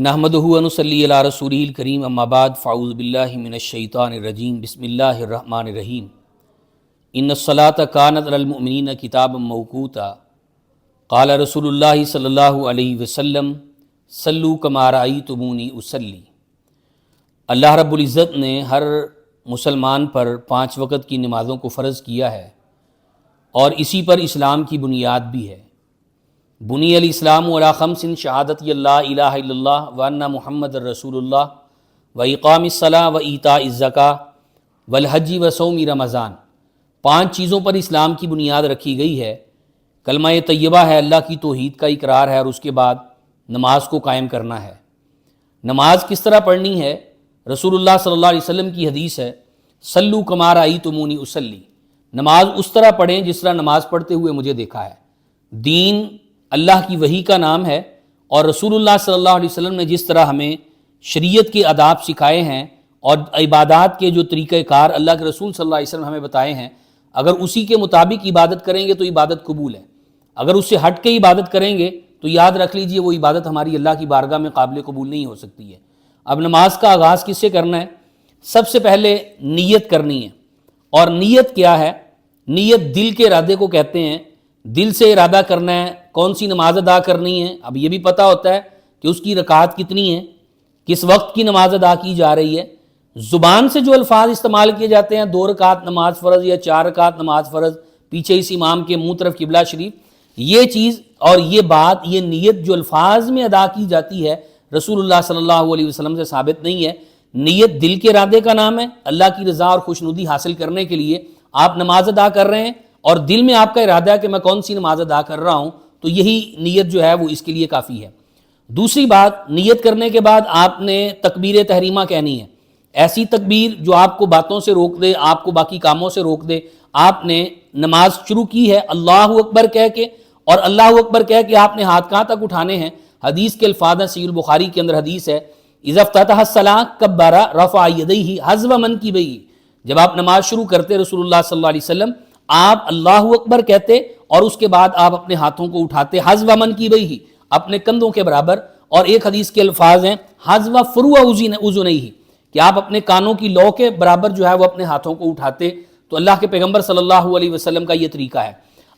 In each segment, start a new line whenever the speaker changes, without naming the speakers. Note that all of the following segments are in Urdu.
نحمدہ و نصلی علی رسولہ الکریم اما بعد فاعوذ باللہ من الشیطان الرجیم بسم اللہ الرحمن الرحیم ان الصلاۃ کانت علی المؤمنین کتابا موقوتا قال رسول اللہ صلی اللہ علیہ وسلم صلوا کما رأیتمونی اصلی۔ اللہ رب العزت نے ہر مسلمان پر 5 وقت کی نمازوں کو فرض کیا ہے اور اسی پر اسلام کی بنیاد بھی ہے۔ بنی الاسلام علی خمس شہادت اللہ الہ الا اللہ وان محمد رسول اللہ و اقام الصلاۃ و ایتاء الزکوٰۃ والحج و صوم رمضان۔ 5 چیزوں پر اسلام کی بنیاد رکھی گئی ہے۔ کلمہ طیبہ ہے، اللہ کی توحید کا اقرار ہے، اور اس کے بعد نماز کو قائم کرنا ہے۔ نماز کس طرح پڑھنی ہے؟ رسول اللہ صلی اللہ علیہ وسلم کی حدیث ہے صلوا کما رأیتمونی اصلی، نماز اس طرح پڑھیں جس طرح نماز پڑھتے ہوئے مجھے دیکھا ہے۔ دین اللہ کی وحی کا نام ہے، اور رسول اللہ صلی اللہ علیہ وسلم نے جس طرح ہمیں شریعت کے آداب سکھائے ہیں اور عبادات کے جو طریقہ کار اللہ کے رسول صلی اللہ علیہ وسلم ہمیں بتائے ہیں، اگر اسی کے مطابق عبادت کریں گے تو عبادت قبول ہے۔ اگر اس سے ہٹ کے عبادت کریں گے تو یاد رکھ لیجئے وہ عبادت ہماری اللہ کی بارگاہ میں قابل قبول نہیں ہو سکتی ہے۔ اب نماز کا آغاز کس سے کرنا ہے؟ سب سے پہلے نیت کرنی ہے۔ اور نیت کیا ہے؟ نیت دل کے ارادے کو کہتے ہیں۔ دل سے ارادہ کرنا ہے کون سی نماز ادا کرنی ہے۔ اب یہ بھی پتہ ہوتا ہے کہ اس کی رکعات کتنی ہیں، کس وقت کی نماز ادا کی جا رہی ہے۔ زبان سے جو الفاظ استعمال کیے جاتے ہیں، 2 رکعت نماز فرض یا 4 رکعت نماز فرض، پیچھے اس امام کے منہ طرف قبلہ شریف، یہ چیز اور یہ بات، یہ نیت جو الفاظ میں ادا کی جاتی ہے رسول اللہ صلی اللہ علیہ وسلم سے ثابت نہیں ہے۔ نیت دل کے ارادے کا نام ہے۔ اللہ کی رضا اور خوشنودی حاصل کرنے کے لیے آپ نماز ادا کر رہے ہیں اور دل میں آپ کا ارادہ ہے کہ میں کون سی نماز ادا کر رہا ہوں، تو یہی نیت جو ہے وہ اس کے لیے کافی ہے۔ دوسری بات، نیت کرنے کے بعد آپ نے تکبیر تحریمہ کہنی ہے۔ ایسی تکبیر جو آپ کو باتوں سے روک دے، آپ کو باقی کاموں سے روک دے۔ آپ نے نماز شروع کی ہے اللہ اکبر کہہ کے، اور اللہ اکبر کہہ کے آپ نے ہاتھ کہاں تک اٹھانے ہیں؟ حدیث کے الفاظ ہیں، صحیح البخاری کے اندر حدیث ہے اذا افتتح الصلاۃ کبر رفع یدیہ حذو منکبیہ۔ جب آپ نماز شروع کرتے رسول اللہ صلی اللہ علیہ وسلم، آپ اللہ اکبر کہتے اور اس کے بعد آپ اپنے ہاتھوں کو اٹھاتے حذو منکبیہ، اپنے کندھوں کے برابر۔ اور ایک حدیث کے الفاظ ہیں حذو فروع اذنیہ، کہ آپ اپنے کانوں کی لو کے برابر جو ہے وہ اپنے ہاتھوں کو اٹھاتے۔ تو اللہ کے پیغمبر صلی اللہ علیہ وسلم کا یہ طریقہ ہے۔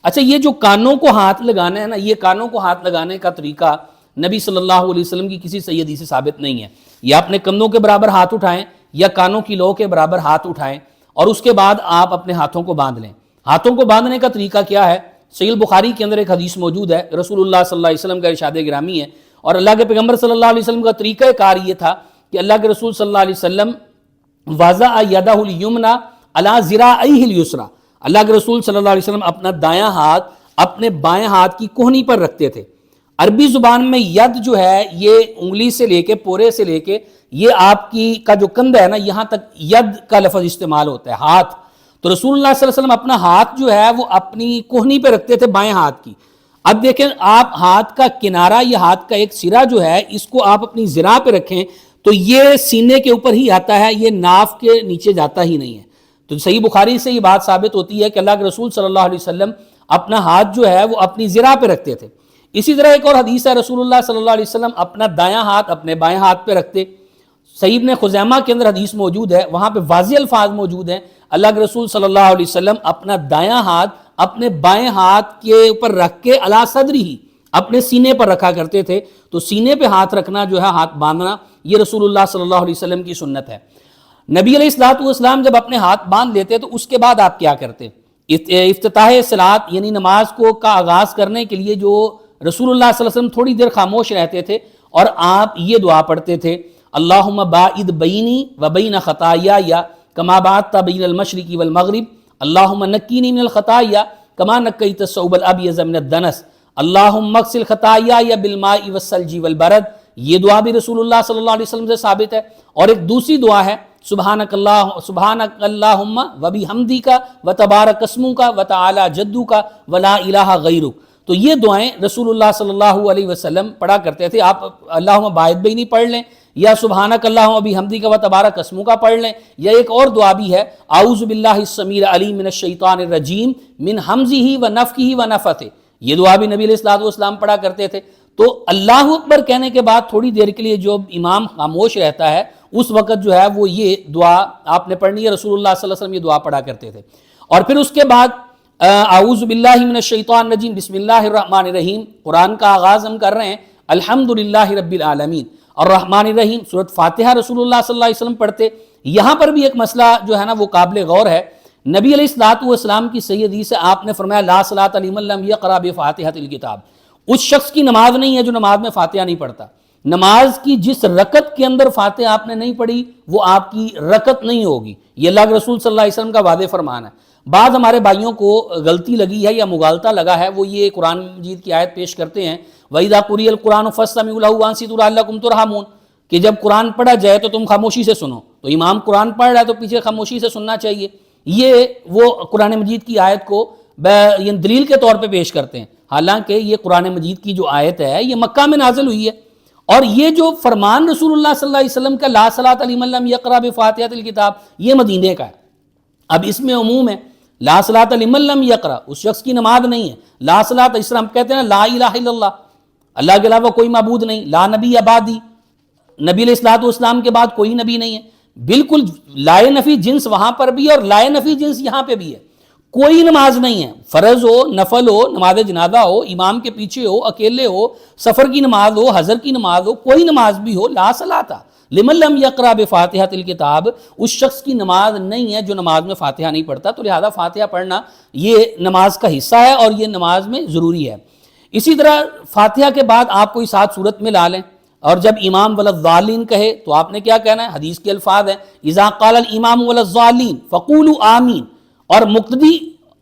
اچھا، یہ جو کانوں کو ہاتھ لگانا ہے نا، یہ کانوں کو ہاتھ لگانے کا طریقہ نبی صلی اللہ علیہ وسلم کی کسی صحیح حدیث سے ثابت نہیں ہے۔ یا اپنے کندھوں کے برابر ہاتھ اٹھائیں یا کانوں کی لو کے برابر ہاتھ اٹھائیں، اور اس کے بعد آپ اپنے ہاتھوں کو باندھ لیں۔ ہاتھوں کو باندھنے کا طریقہ کیا ہے؟ صحیح البخاری کے اندر ایک حدیث موجود ہے، رسول اللہ صلی اللہ علیہ وسلم کا ارشاد گرامی ہے، اور اللہ کے پیغمبر صلی اللہ علیہ وسلم کا طریقہ کار یہ تھا کہ اللہ کے رسول صلی اللہ علیہ وسلم وضع یدہ الیمنی علی ذراعیہ الیسری، اللہ کے رسول صلی اللہ علیہ وسلم اپنا دایاں ہاتھ اپنے بائیں ہاتھ کی کوہنی پر رکھتے تھے۔ عربی زبان میں ید جو ہے یہ انگلی سے لے کے پورے سے لے کے یہ آپ کی کا جو کندھا ہے نا، یہاں تک ید کا لفظ استعمال ہوتا ہے، ہاتھ۔ تو رسول اللہ صلی اللہ علیہ وسلم اپنا ہاتھ جو ہے وہ اپنی کوہنی پہ رکھتے تھے بائیں ہاتھ کی۔ اب دیکھیں، آپ ہاتھ کا کنارہ یا ہاتھ کا ایک سرا جو ہے اس کو آپ اپنی ذراع پہ رکھیں تو یہ سینے کے اوپر ہی آتا ہے، یہ ناف کے نیچے جاتا ہی نہیں ہے۔ تو صحیح بخاری سے یہ بات ثابت ہوتی ہے کہ اللہ کے رسول صلی اللہ علیہ وسلم اپنا ہاتھ جو ہے وہ اپنی ذراع پہ رکھتے تھے۔ اسی طرح ایک اور حدیث ہے، رسول اللہ صلی اللہ علیہ وسلم اپنا دایاں ہاتھ اپنے بائیں ہاتھ پہ رکھتے۔ صحیح ابن خزیمہ کے اندر حدیث موجود ہے، وہاں پہ واضح الفاظ موجود ہیں، اللہ کے رسول صلی اللہ علیہ وسلم اپنا دایاں ہاتھ اپنے بائیں ہاتھ کے اوپر رکھ کے علی صدرہ، اپنے سینے پر رکھا کرتے تھے۔ تو سینے پہ ہاتھ رکھنا جو ہے، ہاتھ باندھنا، یہ رسول اللہ صلی اللہ علیہ وسلم کی سنت ہے۔ نبی علیہ الصلوۃ والسلام جب اپنے ہاتھ باندھ لیتے تو اس کے بعد آپ کیا کرتے؟ افتتاح صلاۃ یعنی نماز کو کا آغاز کرنے کے لیے جو رسول اللہ صلی اللہ علیہ وسلم تھوڑی دیر خاموش رہتے تھے اور آپ یہ دعا پڑھتے تھے، اللہم باعد بینی و بین خطایا کما بعدت بین المشرق والمغرب، اللہم نقینی من الخطایا کما نقیت الثوب الابیض من الدنس، اللہم اغسل خطایا بالماء والثلج والبرد۔ یہ دعا بھی رسول اللہ صلی اللہ علیہ وسلم سے ثابت ہے۔ اور ایک دوسری دعا ہے سبحانک اللہم و بحمدک و تبارک اسمک و تعالی جدک و لا الہ غیرک۔ تو یہ دعائیں رسول اللہ صلی اللہ علیہ وسلم پڑھا کرتے تھے۔ آپ اللہم باعد بینی پڑھ لیں، یا سبحانک اللہم و بحمدک و تبارک اسمک پڑھ لیں، یا ایک اور دعا بھی ہے اعوذ باللہ السمیع العلیم من الشیطان الرجیم من ہمزہ و نفخہ و نفثہ۔ یہ دعا بھی نبی علیہ الصلوۃ والسلام پڑھا کرتے تھے۔ تو اللہ اکبر کہنے کے بعد تھوڑی دیر کے لیے جو امام خاموش رہتا ہے اس وقت جو ہے وہ یہ دعا آپ نے پڑھنی ہے. رسول اللہ صلی اللہ علیہ وسلم یہ دعا پڑھا کرتے تھے. اور پھر اس کے بعد اعوذ باللہ من الشیطان الرجیم بسم اللہ الرحمن الرحیم. قرآن کا آغاز ہم کر رہے ہیں الحمدللہ رب العالمین الرحمن الرحیم. سورۃ فاتحہ رسول اللہ صلی اللہ علیہ وسلم پڑھتے. یہاں پر بھی ایک مسئلہ جو ہے نا وہ قابل غور ہے. نبی علیہ الصلوۃ والسلام کی صحیح حدیث سے آپ نے فرمایا لا صلاۃ لمن لم یقرأ بفاتحۃ الکتاب. اس شخص کی نماز نہیں ہے جو نماز میں فاتحہ نہیں پڑھتا. نماز کی جس رکعت کے اندر فاتحہ آپ نے نہیں پڑھی وہ آپ کی رکعت نہیں ہوگی. یہ اللہ کے رسول صلی اللہ علیہ وسلم کا واضح فرمان ہے. بعض ہمارے بھائیوں کو غلطی لگی ہے یا مغالطہ لگا ہے, وہ یہ قرآن مجید کی آیت پیش کرتے ہیں وَإِذَا قُرِئَ الْقُرْآنُ فَاسْتَمِعُوا لَهُ وَأَنصِتُوا لَعَلَّكُمْ تُرْحَمُونَ, کہ جب قرآن پڑھا جائے تو تم خاموشی سے سنو. تو امام قرآن پڑھ رہا ہے تو پیچھے خاموشی سے سننا چاہیے. یہ وہ قرآن مجید کی آیت کو دلیل کے طور پہ پیش کرتے ہیں, حالانکہ یہ قرآن مجید کی جو آیت ہے یہ مکہ میں نازل ہوئی ہے. اور یہ جو فرمان رسول اللہ صلی اللہ علیہ وسلم کا لا صلاۃ لمن لم یقرأ بفاتحۃ الکتاب یہ مدینے کا ہے. اب اس میں عموم ہے لا صلاۃ لمن لم یقرأ, اس شخص کی نماز نہیں ہے. لا صلاۃ, اس طرح ہم کہتے ہیں لا الہ الا اللہ, اللہ کے علاوہ کوئی معبود نہیں. لا نبی بعدی, نبی علیہ الصلوۃ والسلام کے بعد کوئی نبی نہیں ہے. بالکل لائے نفی جنس وہاں پر بھی ہے اور لائے نفی جنس یہاں پہ بھی ہے. کوئی نماز نہیں ہے, فرض ہو, نفل ہو, نماز جنازہ ہو, امام کے پیچھے ہو, اکیلے ہو, سفر کی نماز ہو, حضر کی نماز ہو, کوئی نماز بھی ہو, لا صلاۃ لمن لم یقرأ بفاتحۃ الکتاب, اس شخص کی نماز نہیں ہے جو نماز میں فاتحہ نہیں پڑھتا. تو لہذا فاتحہ پڑھنا یہ نماز کا حصہ ہے اور یہ نماز میں ضروری ہے. اسی طرح فاتحہ کے بعد آپ کوئی 7 سورت میں لا لیں, اور جب امام وللضالین کہے تو آپ نے کیا کہنا ہے؟ حدیث کے الفاظ ہیں اذا قال الامام وللضالین فقولوا آمین. اور مقتدی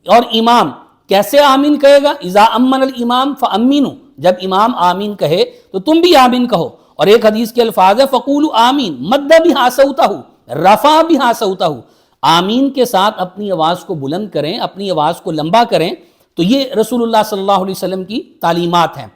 اور امام کیسے آمین کہے گا؟ اذا امن الامام فامینوا, جب امام آمین کہے تو تم بھی آمین کہو. اور ایک حدیث کے الفاظ ہے فقولوا آمین مد بہا صوتہ رفع بہا صوتہ, آمین کے ساتھ اپنی آواز کو بلند کریں, اپنی آواز کو لمبا کریں. تو یہ رسول اللہ صلی اللہ علیہ وسلم کی تعلیمات ہیں.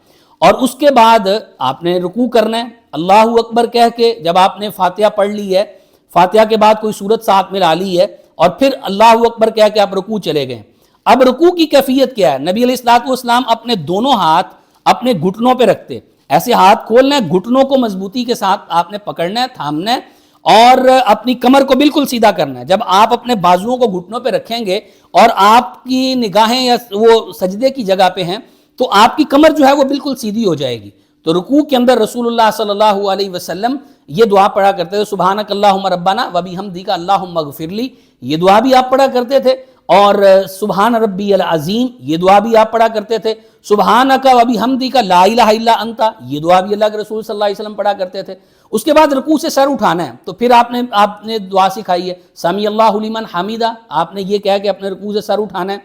اور اس کے بعد آپ نے رکوع کرنا ہے اللہ اکبر کہہ کے. جب آپ نے فاتحہ پڑھ لی ہے, فاتحہ کے بعد کوئی سورت ساتھ میں لا لی ہے, اور پھر اللہ اکبر کہہ کے آپ رکوع چلے گئے. اب رکوع کی کیفیت کیا ہے؟ نبی علیہ الصلوۃ والسلام اپنے دونوں ہاتھ اپنے گھٹنوں پہ رکھتے, ایسے ہاتھ کھولنا ہے, گھٹنوں کو مضبوطی کے ساتھ آپ نے پکڑنا ہے, تھامنا ہے, اور اپنی کمر کو بالکل سیدھا کرنا ہے. جب آپ اپنے بازوؤں کو گھٹنوں پہ رکھیں گے اور آپ کی نگاہیں یا وہ سجدے کی جگہ پہ ہیں تو آپ کی کمر جو ہے وہ بالکل سیدھی ہو جائے گی. تو رکوع کے اندر رسول اللہ صلی اللہ علیہ وسلم یہ دعا پڑھا کرتے تھے سبحانک اللہم ربنا وبحمدک اللہم اغفر لی, یہ دعا بھی آپ پڑھا کرتے تھے. اور سبحان ربی العظیم یہ دعا بھی آپ پڑھا کرتے تھے. سبحانک وبحمدک لا الہ الا انت یہ دعا بھی اللہ کے رسول صلی اللہ علیہ وسلم پڑھا کرتے تھے. اس کے بعد رکوع سے سر اٹھانا ہے, تو پھر آپ نے دعا سکھائی ہے سمی اللہ لمن حمیدہ, آپ نے یہ کہا کہ اپنے رکوع سے سر اٹھانا ہے,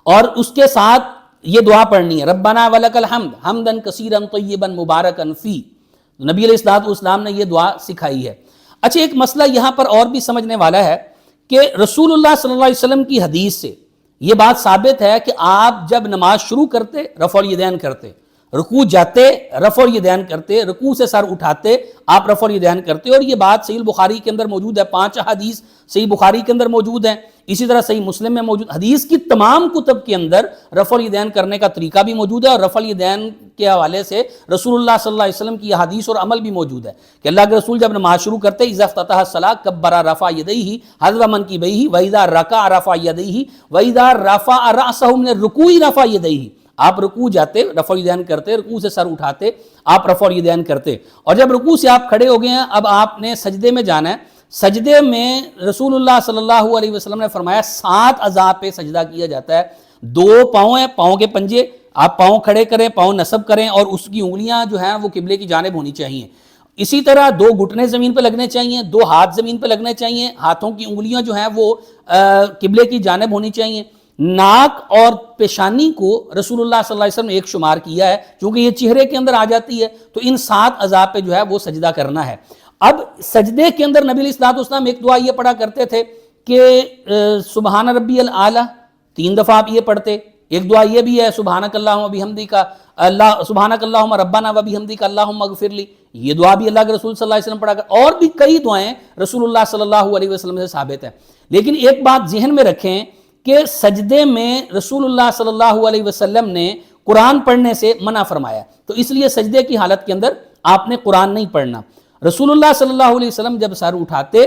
اور اس کے ساتھ یہ دعا پڑھنی ہے ربنا ولک الحمد حمدا کثیرا طیبا مبارکا فی. نبی علیہ الصلوۃ والسلام نے یہ دعا سکھائی ہے. اچھا, ایک مسئلہ یہاں پر اور بھی سمجھنے والا ہے کہ رسول اللہ صلی اللہ علیہ وسلم کی حدیث سے یہ بات ثابت ہے کہ آپ جب نماز شروع کرتے رفع الیدین کرتے, رکوع جاتے رفع الیدین کرتے, رکوع سے سر اٹھاتے آپ رفع الیدین کرتے. اور یہ بات صحیح بخاری کے اندر موجود ہے, 5 حدیث صحیح بخاری کے اندر موجود ہیں, اسی طرح صحیح مسلم میں موجود. حدیث کی تمام کتب کے اندر رفع الیدین کرنے کا طریقہ بھی موجود ہے, اور رفع الیدین کے حوالے سے رسول اللہ صلی اللہ علیہ وسلم کی حدیث اور عمل بھی موجود ہے کہ اللہ کے رسول جب نماز شروع کرتے اذا افتتح الصلاۃ کبر رفع یدیہ حذو منکبیہ واذا رکع رفع یدیہ واذا رفع رأسہ من الرکوع رفع یدیہ. آپ رکوع جاتے رفع الیدین کرتے, رکوع سے سر اٹھاتے آپ رفع الیدین کرتے, اور جب رکوع سے آپ کھڑے ہو گئے ہیں اب آپ نے سجدے میں جانا ہے. سجدے میں رسول اللہ صلی اللہ علیہ وسلم نے فرمایا 7 اعضاء پہ سجدہ کیا جاتا ہے. 2 پاؤں ہیں, پاؤں کے پنجے, آپ پاؤں کھڑے کریں, پاؤں نصب کریں, اور اس کی انگلیاں جو ہیں وہ قبلے کی جانب ہونی چاہیے. اسی طرح 2 گھٹنے زمین پہ لگنے چاہیے, 2 ہاتھ زمین پہ لگنے چاہیے, ہاتھوں کی انگلیاں جو ہیں وہ قبلے کی جانب ہونی چاہیے. ناک اور پیشانی کو رسول اللہ صلی اللہ علیہ وسلم نے ایک شمار کیا ہے, چونکہ یہ چہرے کے اندر آ جاتی ہے, تو ان 7 اعضاء پہ جو ہے وہ سجدہ کرنا ہے. اب سجدے کے اندر نبی علیہ الصلوۃ والسلام ایک دعا یہ پڑھا کرتے تھے کہ سبحان ربی الاعلیٰ 3 دفعہ آپ یہ پڑھتے. ایک دعا یہ بھی ہے سبحانک اللہم وبحمدک سبحانک اللہم ربنا وبحمدک اللہم اغفر لی, یہ دعا بھی اللہ کے رسول صلی اللہ علیہ وسلم پڑھا کر. اور بھی کئی دعائیں رسول اللہ صلی اللہ علیہ وسلم سے ثابت ہیں. لیکن ایک بات ذہن میں رکھیں کہ سجدے میں رسول اللہ صلی اللہ علیہ وسلم نے قرآن پڑھنے سے منع فرمایا، تو اس لیے سجدے کی حالت کے اندر آپ نے قرآن نہیں پڑھنا۔ رسول اللہ صلی اللہ علیہ وسلم جب سر اٹھاتے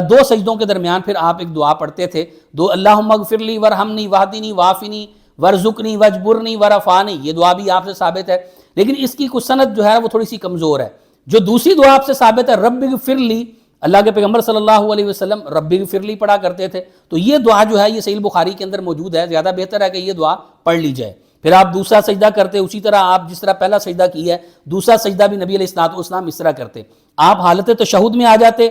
دو سجدوں کے درمیان پھر آپ ایک دعا پڑھتے تھے، اللہم اغفر لی ورحمنی واہدنی وعافنی وارزقنی واجبرنی ورفعنی، یہ دعا بھی آپ سے ثابت ہے، لیکن اس کی کچھ سند جو ہے وہ تھوڑی سی کمزور ہے۔ جو دوسری دعا آپ سے ثابت ہے رب اغفر لی، اللہ کے پیغمبر صلی اللہ علیہ وسلم رب اغفر لی پڑھا کرتے تھے، تو یہ دعا جو ہے یہ صحیح بخاری کے اندر موجود ہے، زیادہ بہتر ہے کہ یہ دعا پڑھ لی جائے۔ پھر آپ دوسرا سجدہ کرتے، اسی طرح آپ جس طرح پہلا سجدہ کیا ہے دوسرا سجدہ بھی نبی علیہ الصلوۃ والسلام اس طرح کرتے، آپ حالت تشہد میں آ جاتے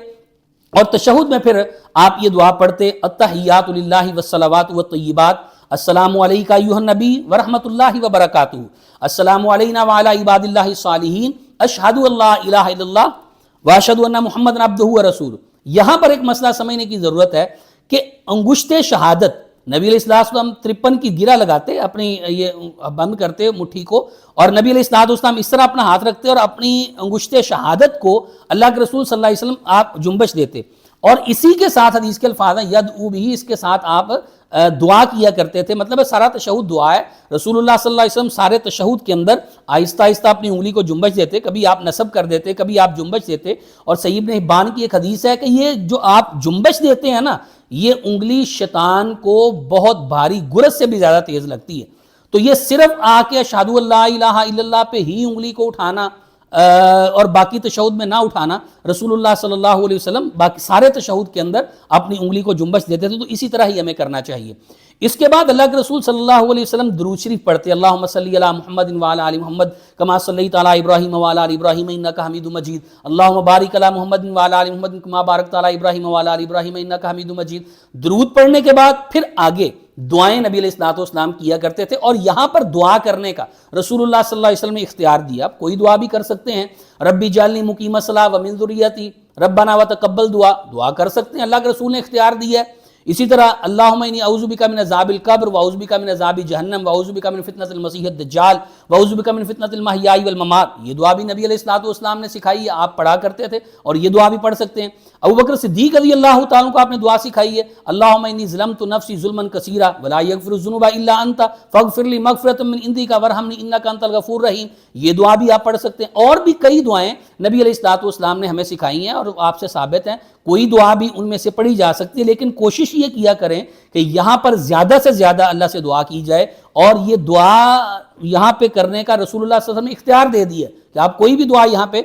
اور تشہد میں پھر آپ یہ دعا پڑھتے، التحیات للہ والصلوات والطیبات، السلام علیکہ ایھا النبی ورحمۃ اللہ وبرکاتہ، السلام علینا وعلی عباد اللہ الصالحین، اشہد ان لا الہ الا اللہ واشہد ان محمد عبدہ ورسولہ۔ یہاں پر ایک مسئلہ سمجھنے کی ضرورت ہے کہ انگشت شہادت، نبی علیہ السلام 53 کی گرہ لگاتے، اپنی یہ بند کرتے مٹھی کو، اور نبی علیہ السلام اس طرح اپنا ہاتھ رکھتے اور اپنی انگشت شہادت کو اللہ کے رسول صلی اللہ علیہ وسلم آپ جنبش دیتے، اور اسی کے ساتھ حدیث کے الفاظ ہیں یدعو بھی، اس کے ساتھ آپ دعا کیا کرتے تھے۔ مطلب ہے سارا تشہد دعا ہے، رسول اللہ صلی اللہ علیہ وسلم سارے تشہد کے اندر آہستہ آہستہ اپنی انگلی کو جنبش دیتے، کبھی آپ نصب کر دیتے، کبھی آپ جنبش دیتے، اور سعید بن حبان کی ایک حدیث ہے کہ یہ جو آپ جنبش دیتے ہیں نا، یہ انگلی شیطان کو بہت بھاری گرز سے بھی زیادہ تیز لگتی ہے، تو یہ صرف آ کے اشہدو ان لا الہ الا اللہ پہ ہی انگلی کو اٹھانا اور باقی تشہد میں نہ اٹھانا، رسول اللہ صلی اللہ علیہ وسلم باقی سارے تشہد کے اندر اپنی انگلی کو جنبش دیتے تھے، تو اسی طرح ہی ہمیں کرنا چاہیے۔ اس کے بعد اللہ کے رسول صلی اللہ علیہ وسلم درود شریف پڑھتے، اللہم صلی علی محمد وعلی آل محمد کما صلیت علی ابراہیم وعلی آل ابراہیم انک حمید مجید، اللہم بارک علی محمد وعلی آل محمد کما بارکت علی ابراہیم وعلی آل ابراہیم انک حمید مجید۔ درود پڑھنے کے بعد پھر آگے دعائیں نبی علیہ الصلوۃ والسلام کیا کرتے تھے، اور یہاں پر دعا کرنے کا رسول اللہ صلی اللہ علیہ وسلم نے اختیار دیا، آپ کوئی دعا بھی کر سکتے ہیں، ربی اجعلنی مقیم الصلاۃ ومن ذریتی ربنا وتقبل دعا کر سکتے ہیں، اللہ کے رسول نے اختیار دیا ہے۔ اسی طرح اللہم انی اعوذ بک من عذاب القبر واعوذ بک من عذاب جہنم واعوذ بک من فتنۃ المسیح الدجال واعوذ بک من فتنۃ المحیاء والممات، یہ دعا بھی نبی علیہ الصلوۃ والسلام نے سکھائی ہے، آپ پڑھا کرتے تھے، اور یہ دعا بھی پڑھ سکتے ہیں۔ ابوبکر صدیق رضی اللہ تعالیٰ کو آپ نے دعا سکھائی ہے، اللہم انی ظلمت نفسی ظلما کثیرا ولا یغفر الذنوب الا انت فاغفر لی مغفرۃ من عندک وارحمنی انک انت الغفور الرحیم، یہ دعا بھی آپ پڑھ سکتے ہیں۔ اور بھی کئی دعائیں نبی علیہ الصلوۃ والسلام نے ہمیں سکھائی ہیں اور آپ سے ثابت ہیں، کوئی دعا بھی ان میں سے پڑھی جا سکتی ہے، لیکن کوشش یہ کیا کریں کہ یہاں پر زیادہ سے زیادہ اللہ سے دعا کی جائے، اور یہ دعا یہاں پہ کرنے کا رسول اللہ صلی اللہ علیہ وسلم نے اختیار دے دیا کہ آپ کوئی بھی دعا یہاں پہ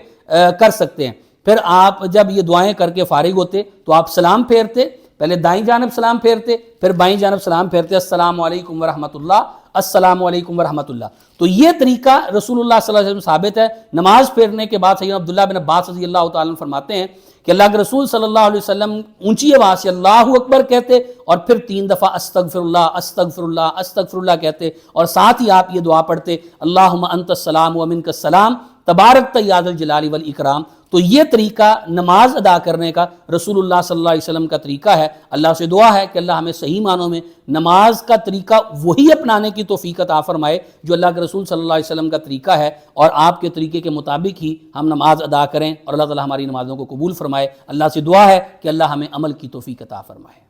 کر سکتے ہیں۔ پھر آپ جب یہ دعائیں کر کے فارغ ہوتے تو آپ سلام پھیرتے، پہلے دائیں جانب سلام پھیرتے، پھر بائیں جانب سلام پھیرتے، السلام علیکم ورحمۃ اللہ، السلام علیکم ورحمۃ اللہ۔ تو یہ طریقہ رسول اللہ صلی اللہ علیہ وسلم ثابت ہے۔ نماز پھیرنے کے بعد سیدنا عبداللہ بن عباس رضی اللہ تعالیٰ عنہ فرماتے ہیں کہ اللہ کے رسول صلی اللہ علیہ وسلم اونچی آواز سے اللہ اکبر کہتے، اور پھر 3 دفعہ استغفر اللہ استغفر اللہ استغفر اللہ کہتے، اور ساتھ ہی آپ یہ دعا پڑھتے، اللہم انت السلام ومنک السلام تبارکت یا ذا الجلال والاکرام۔ تو یہ طریقہ نماز ادا کرنے کا رسول اللہ صلی اللہ علیہ وسلم کا طریقہ ہے۔ اللہ سے دعا ہے کہ اللہ ہمیں صحیح معنوں میں نماز کا طریقہ وہی اپنانے کی توفیق عطا فرمائے جو اللہ کے رسول صلی اللہ علیہ وسلم کا طریقہ ہے، اور آپ کے طریقے کے مطابق ہی ہم نماز ادا کریں، اور اللہ تعالی ہماری نمازوں کو قبول فرمائے۔ اللہ سے دعا ہے کہ اللہ ہمیں عمل کی توفیق عطا فرمائے۔